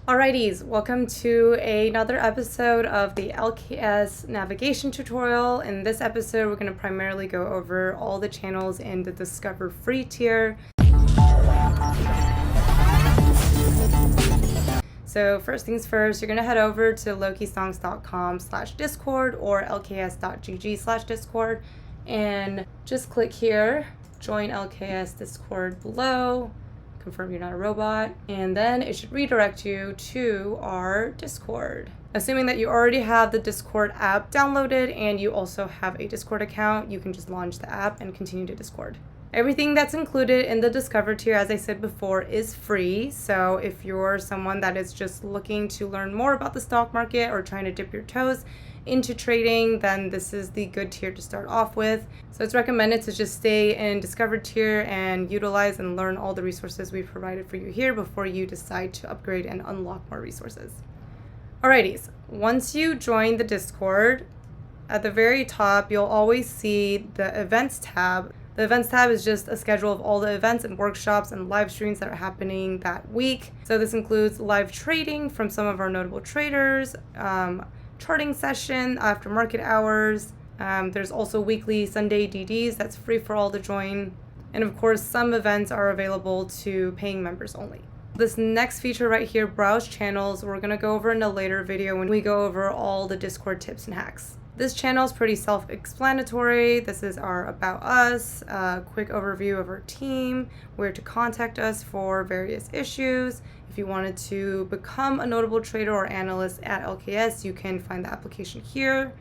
Alrighties, welcome to another episode of the LKS navigation tutorial. In this episode, we're going to primarily go over all the channels in the Discover Free tier. So first things first, you're going to head over to lokisongs.com/discord or lks.gg/discord and just click here, join LKS Discord below. Confirm you're not a robot, and then it should redirect you to our Discord. Assuming that you already have the Discord app downloaded and you also have a Discord account, you can just launch the app and continue to Discord. Everything that's included in the Discover tier, as I said before, is free. So if you're someone that is just looking to learn more about the stock market or trying to dip your toes into trading, then this is the good tier to start off with. So it's recommended to just stay in Discover tier and utilize and learn all the resources we've provided for you here before you decide to upgrade and unlock more resources. Alrighties, once you join the Discord, at the very top you'll always see the events tab. The events tab is just a schedule of all the events and workshops and live streams that are happening that week. So this includes live trading from some of our notable traders, charting session after market hours. There's also weekly Sunday DDs that's free for all to join. And of course, some events are available to paying members only. This next feature right here, browse channels, we're going to go over in a later video when we go over all the Discord tips and hacks. This channel is pretty self-explanatory. This is our About Us, a quick overview of our team, where to contact us for various issues. If you wanted to become a notable trader or analyst at LKS, you can find the application here.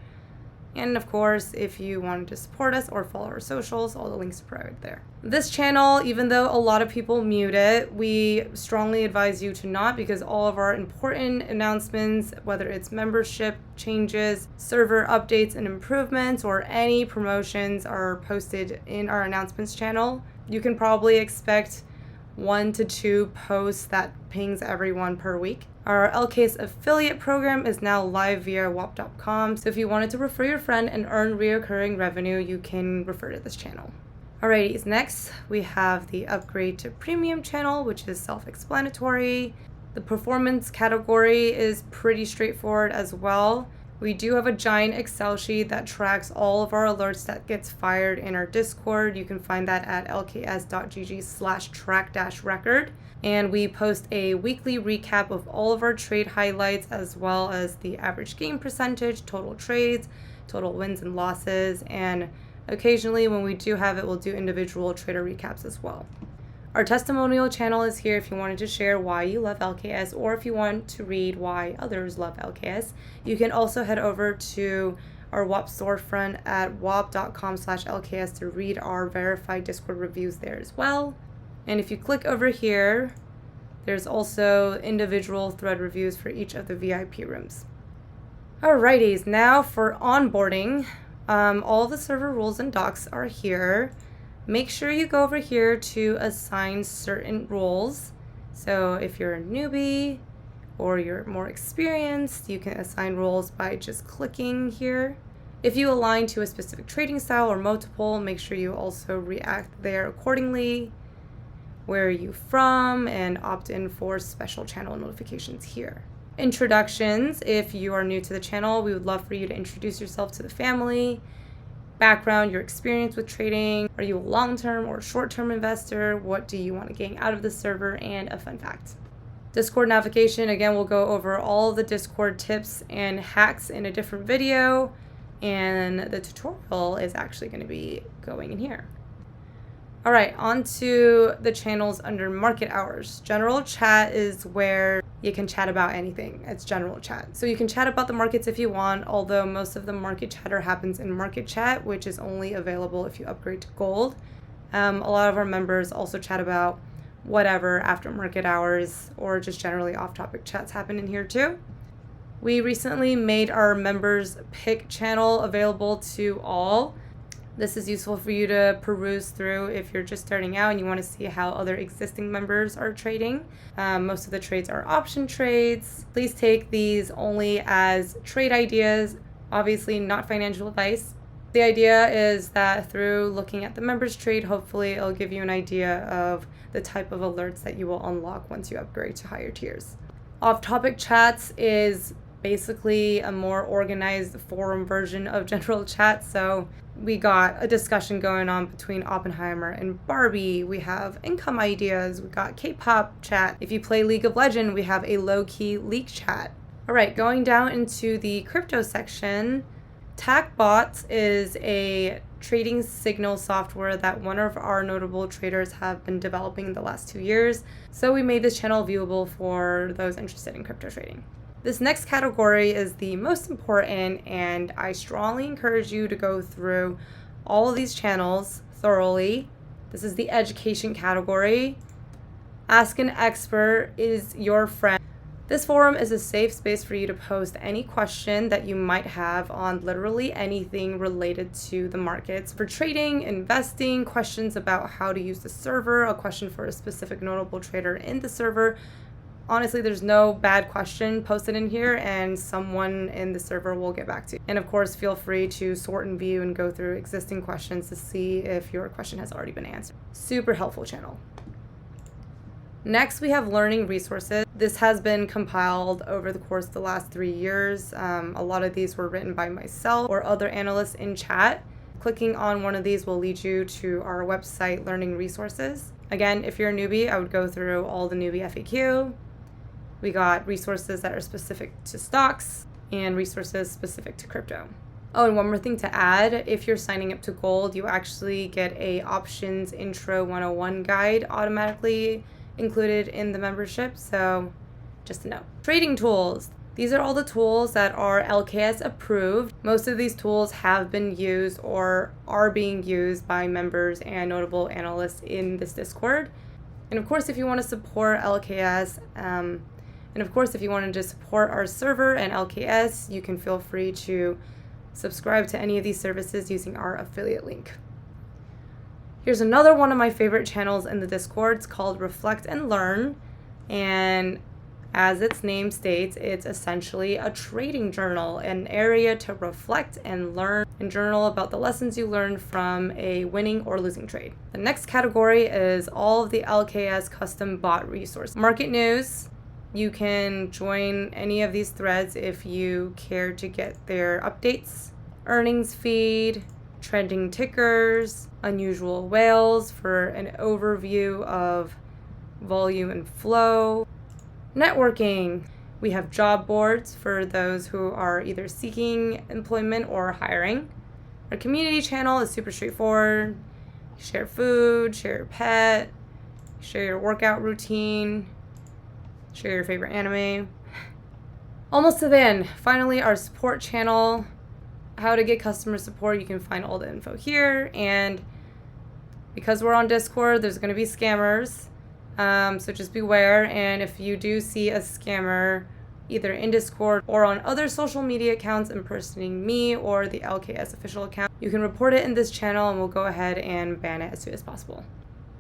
And of course, if you wanted to support us or follow our socials, all the links are provided there. This channel, even though a lot of people mute it, we strongly advise you to not, because all of our important announcements, whether it's membership changes, server updates and improvements, or any promotions are posted in our announcements channel. You can probably expect 1 to 2 posts that pings everyone per week. Our LKS affiliate program is now live via wap.com, so if you wanted to refer your friend and earn reoccurring revenue, you can refer to this channel. Alrighty, next we have the upgrade to premium channel, which is self-explanatory. The performance category is pretty straightforward as well. We do have a giant Excel sheet that tracks all of our alerts that gets fired in our Discord. You can find that at lks.gg/track-record. And we post a weekly recap of all of our trade highlights, as well as the average gain percentage, total trades, total wins and losses. And occasionally when we do have it, we'll do individual trader recaps as well. Our testimonial channel is here if you wanted to share why you love LKS, or if you want to read why others love LKS. You can also head over to our WAP storefront at wap.com/LKS to read our verified Discord reviews there as well. And if you click over here, there's also individual thread reviews for each of the VIP rooms. Alrighties, now for onboarding. All the server rules and docs are here. Make sure you go over here to assign certain roles. So if you're a newbie or you're more experienced, you can assign roles by just clicking here. If you align to a specific trading style or multiple, make sure you also react there accordingly. Where are you from, and opt in for special channel notifications here. Introductions. If you are new to the channel, we would love for you to introduce yourself to the family. Background, your experience with trading. Are you a long-term or short-term investor? What do you want to gain out of the server? And a fun fact. Discord navigation, again, we'll go over all the Discord tips and hacks in a different video, and the tutorial is actually going to be going in here. All right, on to the channels under market hours. General chat is where you can chat about anything. It's general chat. So you can chat about the markets if you want, although most of the market chatter happens in market chat, which is only available if you upgrade to gold. A lot of our members also chat about whatever after market hours, or just generally off-topic chats happen in here too. We recently made our members pick channel available to all. This is useful for you to peruse through if you're just starting out and you want to see how other existing members are trading. Most of the trades are option trades. Please take these only as trade ideas, obviously not financial advice. The idea is that through looking at the members trade, hopefully it'll give you an idea of the type of alerts that you will unlock once you upgrade to higher tiers. Off-topic chats is basically a more organized forum version of general chat. So we got a discussion going on between Oppenheimer and Barbie. We have income ideas. We got K-pop chat. If you play League of Legends, we have a low-key leak chat. All right, going down into the crypto section, TACBots is a trading signal software that one of our notable traders have been developing in the last 2 years. So we made this channel viewable for those interested in crypto trading. This next category is the most important, and I strongly encourage you to go through all of these channels thoroughly. This is the education category. Ask an expert is your friend. This forum is a safe space for you to post any question that you might have on literally anything related to the markets. For trading, investing, questions about how to use the server, a question for a specific notable trader in the server. Honestly, there's no bad question posted in here, and someone in the server will get back to you. And of course, feel free to sort and view and go through existing questions to see if your question has already been answered. Super helpful channel. Next, we have learning resources. This has been compiled over the course of the last 3 years. A lot of these were written by myself or other analysts in chat. Clicking on one of these will lead you to our website, Learning Resources. Again, if you're a newbie, I would go through all the newbie FAQ. We got resources that are specific to stocks and resources specific to crypto. Oh, and one more thing to add, if you're signing up to Gold, you actually get a Options Intro 101 guide automatically included in the membership, so just a note. Trading tools. These are all the tools that are LKS approved. Most of these tools have been used or are being used by members and notable analysts in this Discord. And of course, if you want to support LKS, and of course, if you wanted to support our server and LKS, you can feel free to subscribe to any of these services using our affiliate link. Here's another one of my favorite channels in the Discord. It's called Reflect and Learn. And as its name states, it's essentially a trading journal, an area to reflect and learn and journal about the lessons you learned from a winning or losing trade. The next category is all of the LKS custom bot resources. Market news. You can join any of these threads if you care to get their updates. Earnings feed, trending tickers, unusual whales for an overview of volume and flow. Networking. We have job boards for those who are either seeking employment or hiring. Our community channel is super straightforward. Share food, share your pet, share your workout routine, share your favorite anime. Almost to the end. Finally, our support channel. How to get customer support. You can find all the info here. And because we're on Discord, there's going to be scammers. So just beware. And if you do see a scammer either in Discord or on other social media accounts impersonating me or the LKS official account, you can report it in this channel and we'll go ahead and ban it as soon as possible.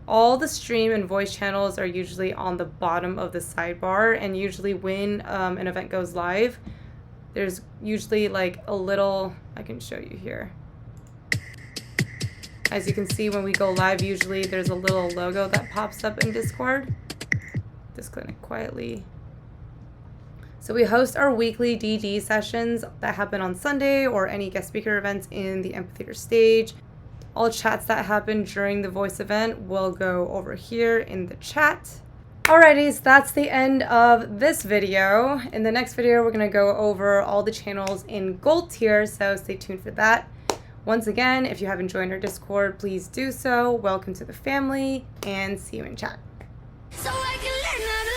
All the stream and voice channels are usually on the bottom of the sidebar, and usually when an event goes live, there's usually like a little, I can show you here. As you can see, when we go live, usually there's a little logo that pops up in Discord. Just click it quietly. So we host our weekly DD sessions that happen on Sunday or any guest speaker events in the amphitheater stage. All chats that happen during the voice event will go over here in the chat. Alrighty, so that's the end of this video. In the next video, we're gonna go over all the channels in Gold tier, so stay tuned for that. Once again, if you haven't joined our Discord, please do so. Welcome to the family, and see you in chat. So I can learn how to